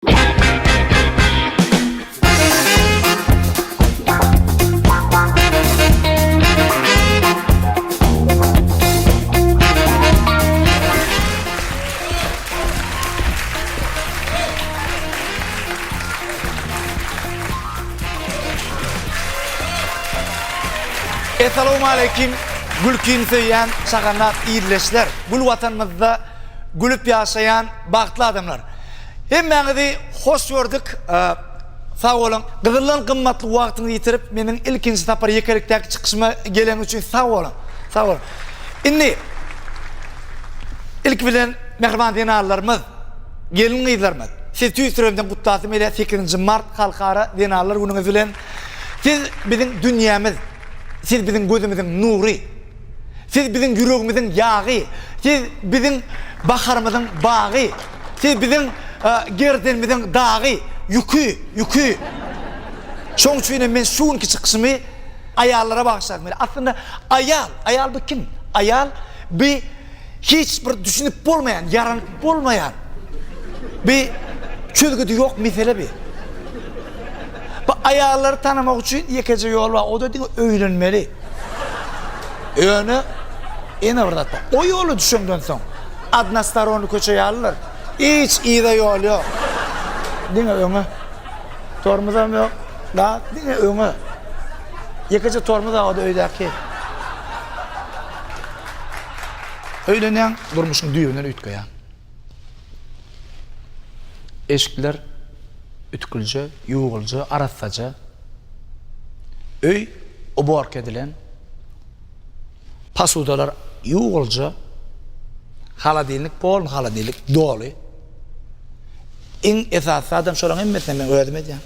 Esselamu aleyküm, gülkün söyleyen şakanat iyirleşler. Gül vatanımızda gülüp yaşayan baktlı adamlar. Hemmenizi hoş gördük. Sağ olun. Kızılın kımmatlı vaktini yitirip benim ilkinci tapar yekerlikteki çıkışıma gelen için sağ olun. Sağ olun. Inni ilk bilen mehriban dinarlarımız, gelin kızlarımız. Siz tüysürümden kutlasım ile 8. Mart halkara dinarlar gününüz bilen. Siz bizim dünyamız. Siz bizim gözümüzün nuru. Siz bizim yüreğimizin yağı. Siz bizim baharımızın bağı. Siz bizim gerdenimizin dağı. Yükü. Şoň üçin men şu anki çıkışımı ayallara bağışladım. Aslında ayal bu kim? Ayal bir hiç bir düşünüp bolmayan, yaranıp bolmayan bir çözgüdü yok mesele bir. Bu ayalları tanımak için yekece yol var. O da değil, öğrenmeli. Öğrenme, yine burada. O yolu düşündün son. Adına staronu köçeye alırlar. Hiç iyi de yol yok. Değil mi öğrenme? Tormuza mı yok? Da, değil mi öğrenme? Yekece tormuza o da öydeki. Öğrenen durmuşun düğünden ütköyen. Eşkler ütkülce, yuğulca, arassaca öy obork edilen pasudalar yuğulca haladillik bol, haladillik dolu en esası adam şoran emmesine ben öğretmeyeceğim.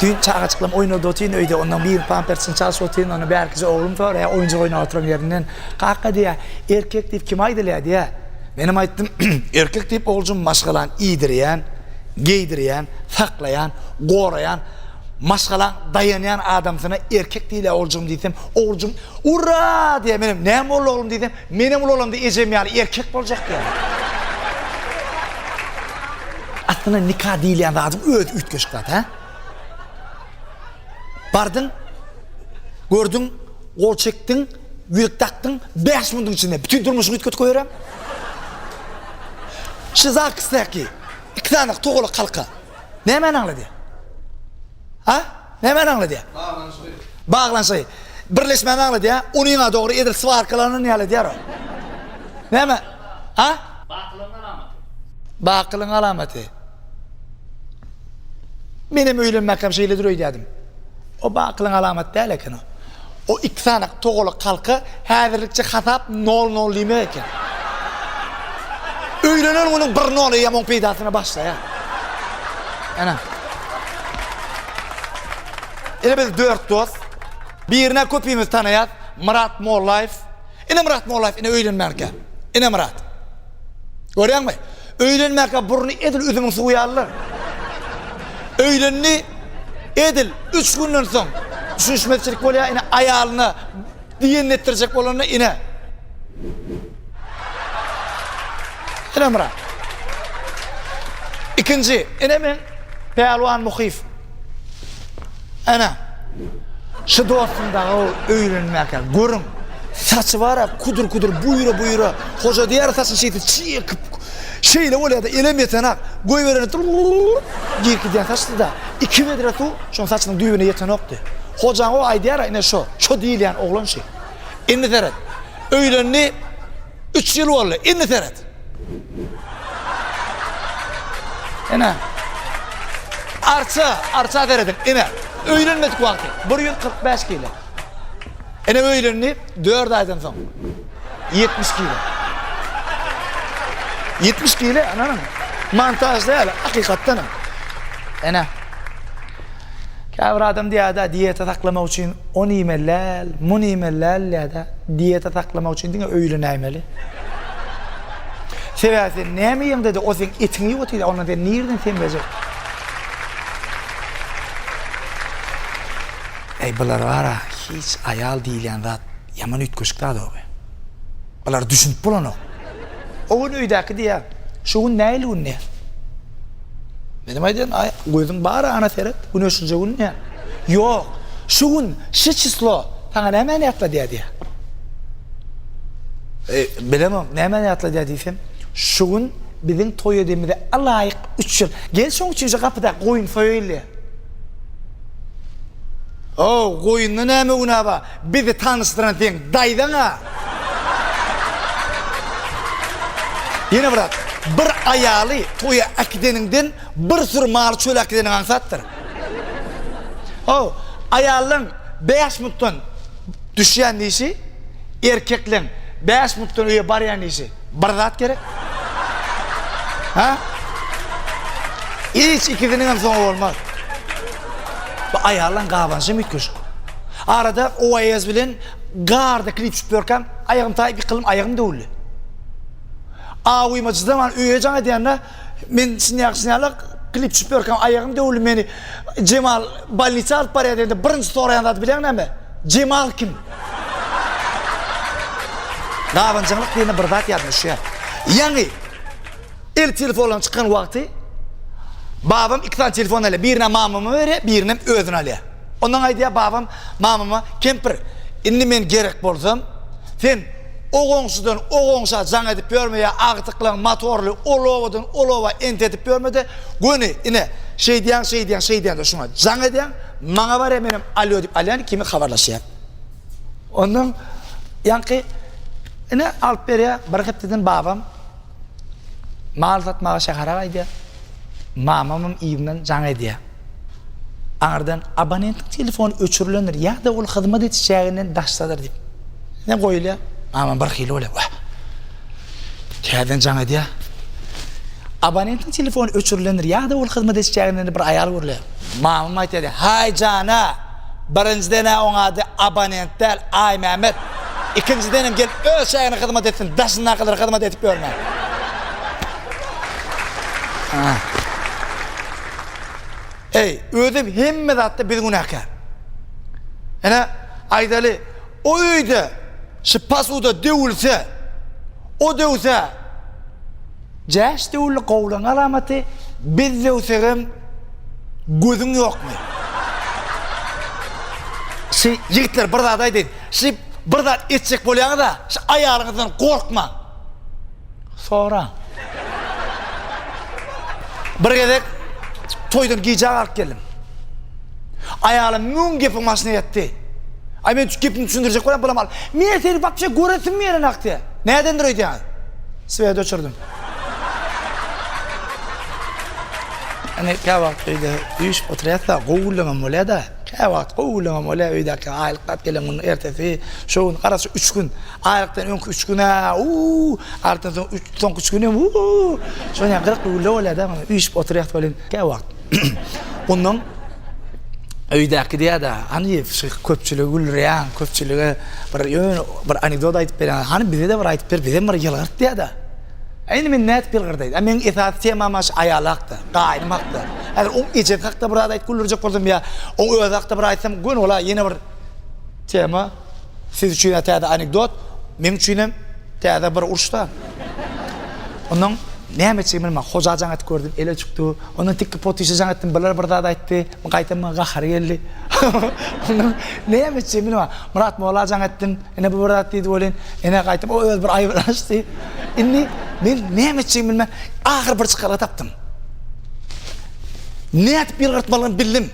Dün çağa çıklam oynadı otin öyde ondan bir pampersin çalış otin onu belki oğlum var ya oyuncu oyna oturan yerinden kalka diye erkek deyip kim aydılar diye. Benim aytdım erkek deyip oğulcum maşgalan iyidiriyen, giydiriyen, saklayan, koruyan, maşgalan dayanayan adamsına erkek değil oğulcum deysem oğulcum ura diye benim neyim oğlum deysem benim oğlum diye ecem yani erkek olacak yani. Aslında nikah değil yani adam üt köşklat ha. Bardın, gördün, kol çektin, yürek taktın, 5 minutun içinde bütün durmuşunu üt kötü koyuyorum. Şizak isteki, 2 tane toğulu kalka. Ne hemen anladı? Ha? Ne hemen anladı? Bağlansayı. Birleşmen anladı ya. Onun yana doğru edil sıvı arkalarını ne anladı ya? Ne hemen? Ha? Bakılın alameti. Bakılın alameti. Benim öğlenmekam şeyle duruyor dedim. O bakılın alamet değil ekin o. O 2 tane toğulu kalka hazırlıkça hasap nol lime ekin. Öğlenen onun bir nolu yamon peydasına başla ya. Ana. Yine biz 4 dost. Birine köpüğümüz tanıyat. Murat Mollayev. Yine Murat Mollayev yine öğlenmerken. Yine Murat. Görüyor musun? Öğlenmerken burnu edil üzümün suyu alır. Öğlenini edil 3 günden son. Düşünüşmetçilik oluyor yine ayağını diyen ettirecek olanına yine. Yine Murat. İkinci, yine ben Pehlivan Muhif. Ana. Şu dostunda o öğrenmekten görün. Saçı var ya kudur buyura. Hoca diğer saçın şeydi çiğkıp şeyle oluyor da elem yetenek. Goy verene girki diyen saçtı da 2 metre tu şu saçının düğüne yetenekti. Hocan o ay diğer yine şu değil yani oğlan şey. İnni teret. Öğlenli 3 yıl oldu. İnni teret. Yine. Arça teredim. Yine. Öğlenmedik vakti. 1 yıl 45 kilo. Yine öğlenli 4 aydan sonra. 70 kilo. 70 kilo anladın mı? Montaj değil, hakikaten. Yine. Kavir adam diye da diyete saklamak için onu yemeler, bunu yemeler ya da diyete saklamak için değil mi öğlenmeli. Seversen ne mi yiyeyim dedi, o senin etini yok dedi, ondan dedi, nereden sen verecek? Bunlar var ha, hiç ayal değil yani, yaman üt koşuklar da o be. Bunlar düşünüp bulan o. Oğun öydeki diye, Şu gün näli gün ne? Benim aydan gözün bar ana seret, güneşince gün ne? Yok. Şu gün şu çislo sana hemen yatla diye. Bilemem, hemen yatla diye diysem. Şu gün bizim toy edemide alayık 3 yıl. Gel son üçüncü kapıda koyun söyle. Oh, koyunun näme güna ba? Bizi tanıştıran sen daydan ha. Yine bırak. Bir ayalı toya akideninden bir sürü mal çöl akidenin ansattır. Oh, ayalın 5 mutton düşen işi, erkeklerin 5 mutton üye barayan işi. Bir zat gerek. Ha? Hiç ikidinin son olmaz. Bu ayarlan qabanşı mütköş. Arada o ayaz bilen garda klip çıpıyorken ayağım tayip bir kılım ayağım da ulu. Uyumacı zaman üyeceğim ediyenler men sinyalak klip çıpıyorken ayağım da ulu meni Cemal balnitsa alıp paraya derdi birinci sorayan adı bilen ne mi? Cemal kim? Qabançılık diyene bir zat yazmış ya. Yani el telefonla çıkan vakti babam 2 tane telefon alıyor. Birine mamamı veriyor, birine özünü alıyor. Ondan aydiya babam mamama kempir. İndi men gerek bolsam sen o gongsudan o gongsa zang edip görmeye ağıtıklan motorlu olovadan olova ent edip görmedi. Gönü ine şey diyen de şuna zang ediyen bana var ya benim alo deyip alyan kimi haberlaşıyor. Ondan yankı ine alıp veriyor. Bir hepteden babam mal satmağa şehara aydiya. Mamamın evimden zang ediyor. Anardan abonentin telefonu öçürülünür ya da ol hizmet etişeceğinden daşsadır deyip. Ne koyuluyor? Mamam bir hili öyle. Teyden zang ediyor. Abonentin telefonu öçürülünür ya da ol hizmet etişeceğinden bir ayar vuruluyor. Mamam aytedi. Hay cana, birinciden ona adı abonent değil, ay Mehmet. İkinciden gel öz şeyine hizmet etsin, daşına kadar hizmet edip görme. Ödüm hemme zatta bir günahkar. Yani aydalı o öyle şu pasuda dövülse o dövse caş dövülü kovlan alameti biz dövseğim gözün yok mu? Şey yigitler bir daha deydi. Şey bir daha etçek bolyanı da şu ayarınızdan korkma. Sonra bir gedek toydan giyeceğe alıp geldim. Ayağım mün gepin maşına yetti. Ay ben gepini düşündürecek olan bulam al. Mine seni bak bir şey göresin mi yerin aktı? Nedendir öyle yani? Sıvaya döçürdüm. Hani kavak öyle üç oturuyatla kovullamam öyle da. Kavak kovullamam öyle öyle ki aylıklat gelen bunun ertesi şoğun arası 3 gün. Aylıktan önkü 3 güne artık son 3 güne sonra kırık öyle da üç oturuyat falan kavak. Ondan öydeki diye de hani köpçülüğü gülreyen köpçülüğü bir anekdot ayıp veren hani bize de var ayıp ver bize bir yıllar diye de aynı men net bilgirdeydi ama men itaat temamaş ayalaktı qaymaktı eğer o içe kakta burada ayıp gülürecek oldum ya o özakta bir aytsam gün ola yine bir tema siz için de anekdot men için de bir uruşta ondan ne etmeyeyim ben hoca jangat gördüm ele çıktı onun tek potisi jangatın balar burada ayttı qaytama gahar geldi ne etmeyeyim ben Murat Molla jangattın ene bu burada dedi olen ene qaytım o öz bir ayıplaştı inni men ne etmeyeyim ben ahir bir çıkara taptım ne et bir qırtmalan bildim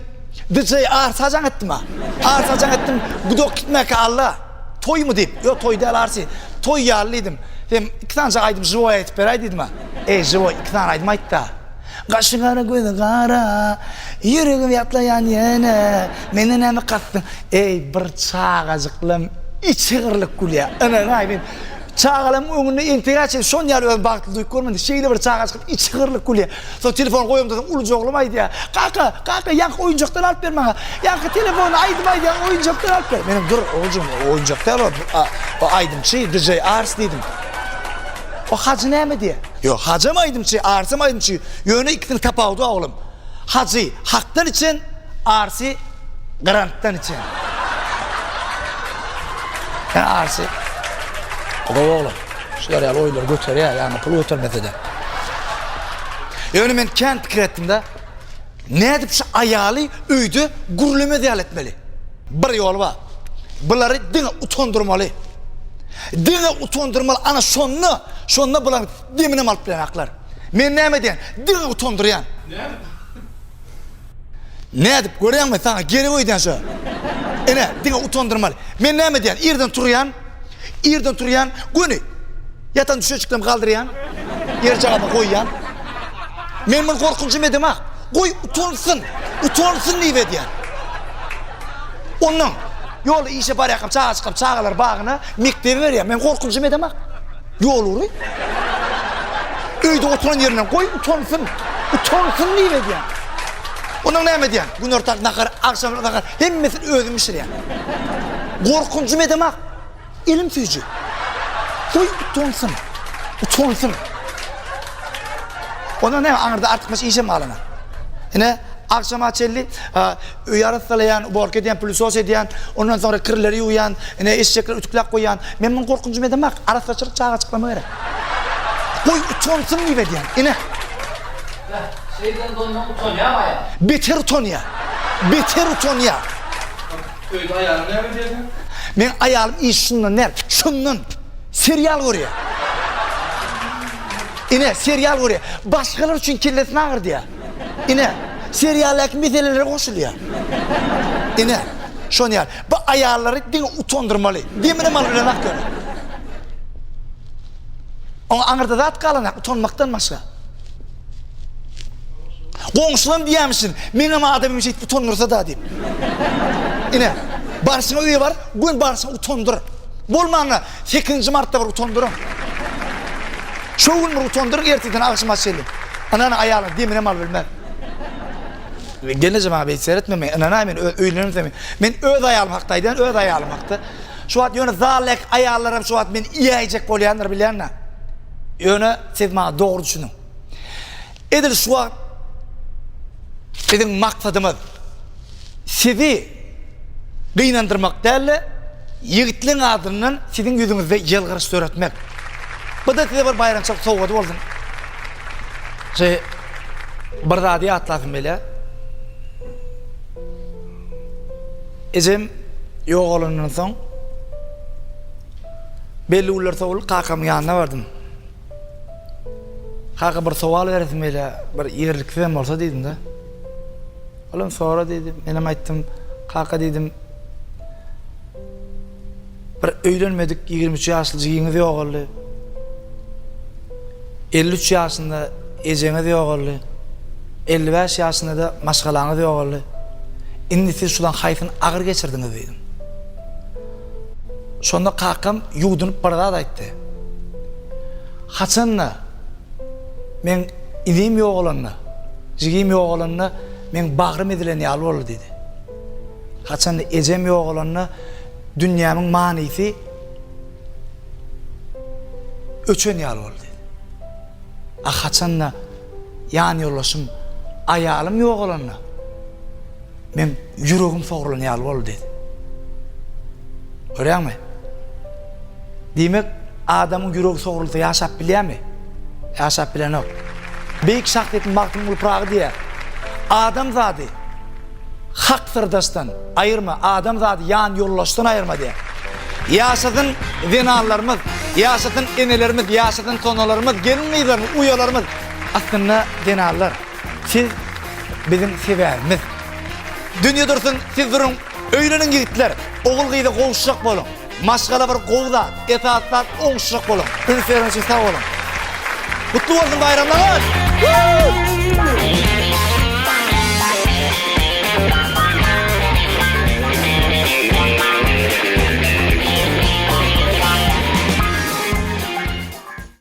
DJ arsa jangattım arsa jangattım gudok gitmek Allah toy mu deyip yo toy değil arsi toy yarlıydım hem 2 tane aydım zıvaya etip beraydım ha zıva 2 tane aydım aytta kaşıkara gözü kara yüreğim yatlayan yene menden neme kattın bir çağacıklım içi kırlık kulya ana aydım çağalım önüne integrasyon son yarı baktı duyuk görmedi şeyle bir çağacıklım içi kırlık kulya so telefon koyuyorum dedim ulucu oğlum aydı ya kaka yank oyuncaktan alıp ver bana yank telefonu aydım aydı oyuncaktan alıp ver benim dur oğlum oyuncaktan o aydım şey DJ Ars dedim o hacı ne mi diye? Yok hacı mı aydım ki, arsı mı aydım ki? Yönü 2 tane kapağıdı oğlum. Hacı haktan için, arsı granttan için. Yani arsı, o da oğlum. Şöyle oylar götür ya, yani pulu götürmedi de. Yani men kent kirettim da ne edip şu ayalı öydü gürleme diyal etmeli. Bir yol var. Bunları dine utandırmalı. Dine utandırmalı. Ana şonuna bulan demine alıp bilen aklar. Men ne diyen? Dine utandırıyan. Ne edip görüyor musun sana? Geri koyduğun şu. Ene dine utandırmalı. Men ne diyen? İrden turuyan, günü. Yatan düşe çıktım kaldırıyan. Yer cevabı koyuyan. Men bunu korkuncu medim ha. Koy utansın diye diyen. Onun yolu işe bari yakıp çağa çıkıp çağalar bağına mektebi ver ya. Men korkuncu medim ha. Yol uğruy. Öyde oturan yerine koy utansın diye diyen. Onun ne diyen? Gün ortak nakar, akşam nakar. Hemmesi özümüşür yani. Korkuncu medim ha. İlim tüyücü. Koy utansın. Ondan ne anırda artık baş işe mi alana? Yine akşama çelli uyarı salayan, bork ediyen, pülüsos ediyen, ondan sonra kırları uyan, yine eşekler ütüklak koyan. Men bunu korkuncu mu demek? Arası açılık çağa açıklama gerek. Koy utansın gibi diyen. Yine. Şeyden dondan utanıyor ama ya. Beter utanıyor. Köyde ayarını ne yapıyorsun? Men ayalım iş şundan. Serial görüyor. Yine serial görüyor. Başkalar için kellesine ağır diye. Yine serialdeki meselelere koşuluyor. Yine şunu yani. Bu ayarları dine utandırmalı. Demine mal bilen hak görüyor. Ona ağırda da at kalanak utanmaktan başka. Komşulam diyemsin. Men ama adamım şey utanırsa da diyeyim. Yine barışına üye var. Gün barışına utandır. Bolmanla 8. Mart'ta var utandırın. Şu gün utandırın erteden akşama çelim. Ananı ayağını demine mal bilmem. Geleceğim abi seyretmemeyin. Ananı hemen öğlenim demeyin. Men öz ayağım haktaydı. Öz ayağım haktı. Şu an yöne zalek ayağlarım şu an men iyi yiyecek bolyanlar bilenler. Yöne siz bana doğru düşünün. Edil şu an bizim maksadımız sizi kıynandırmak değil, yigitliğin adının sizin yüzünüzde yılgırış öğretmek. Bu da size bir bayram çok soğudu olsun. Bir daha diye atlasın böyle. Ecem yok olanın son belli ular soğul kakamın yanına vardım. Kaka bir soğal veresim böyle bir yerlikten olsa dedim de. Oğlum sonra dedim, benim ayttim, kaka dedim. Bir öğlenmedik 23 yaşlı ciginiz yok oldu. 53 yaşında eceniz yok oldu. 55 yaşında da maşgalanız yok oldu. Indi siz şudan hayfın ağır geçirdiniz dedim. Sonunda kakam yudunup barada da aytdı. Haçanla men ilim yok olanla, cigim yok olanla men bağrım edilen yalı olur dedi. Haçanla ecem yok olanla dünyamın manisi öçön yalı olur dedi. Haçanla yan yollaşım ayalım yok olanla men yüreğim soğurulan yalı olur dedi. Görüyor musun? Demek adamın yüreği soğurulsa yaşap biliyor mu? Yaşap bilen yok. Büyük şahsiyetin baktım ulprağı diye. Adam zadı hak sırdaştan ayırma. Adam zadı yan yollaştan ayırma diye. Yaşadın zinalarımız, yaşadın enelerimiz, yaşadın sonalarımız, gelin kıyılarımız, uyalarımız. Aslında zinalar. Siz bizim severimiz. Dünya dursun, siz durun. Öğlenin gittiler. Oğul kıyıda kovuşacak olun. Maşgala bir kovda, etatlar oğuşacak olun. Ünferinizi sağ olun. Kutlu olsun bayramlar.